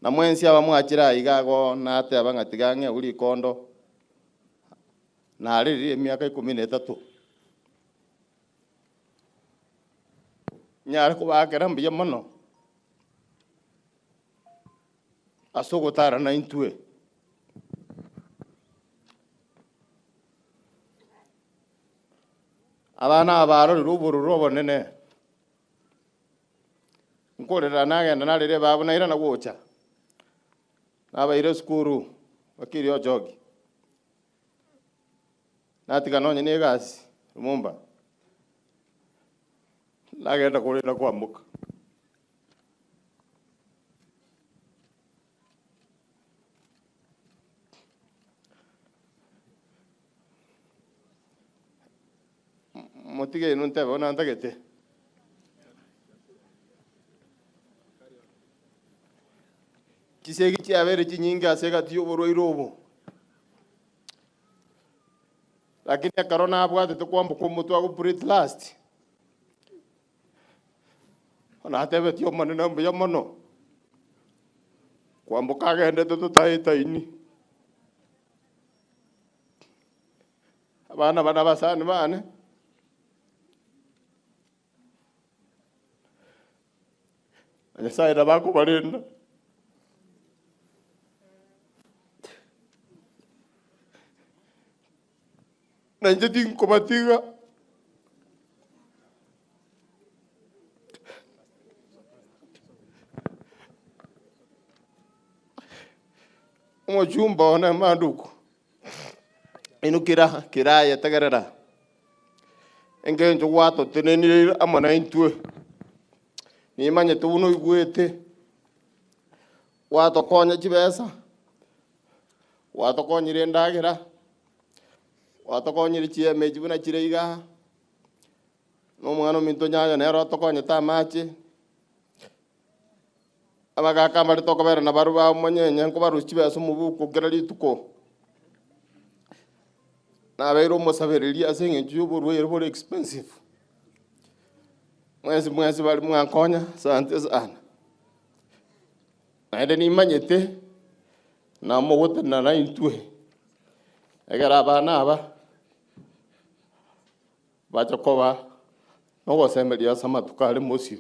na mwensi abamwachira igago na ate abangatigange uri kondo na ariri miaka 13 nyare kubakera mbiye mono asogotara na intue abana abaro rubo nene nkorera nagenda narire babo naira na gocha nabaire skuru bakiri ojogi natika nonye ne gasi rumumba nagenda kurira kwambuka motige nunte bona antagete kisegi chiavere chinyinga asega tio boro irobo lakini akarona abwate to kwambo kumutwa ku breathe last ona atebe tio manena mbiya mono kwambo kagende to taini abana basani bane Nyasaye bako barenda na njeti nkomatiga umojumba ona manduku inukira kiraya tagarara engenjo wato teneni amana intue ni manye tuno igwete wato konya chibesa wato konyire ndagira wato konyire chieme chibuna chireiga no mwana minto nyanya nero to konya tamache abaga kamari to kobera na baru ba monyenye ko baru chibesa mubuko gerali tuko na beiro mosaberili asenye jubo rwero expensive mwezi bali mwankonya sante sana naende ni manyete na mogote na intue egara bana aba bachokoba no gosemeria sama tukale mosio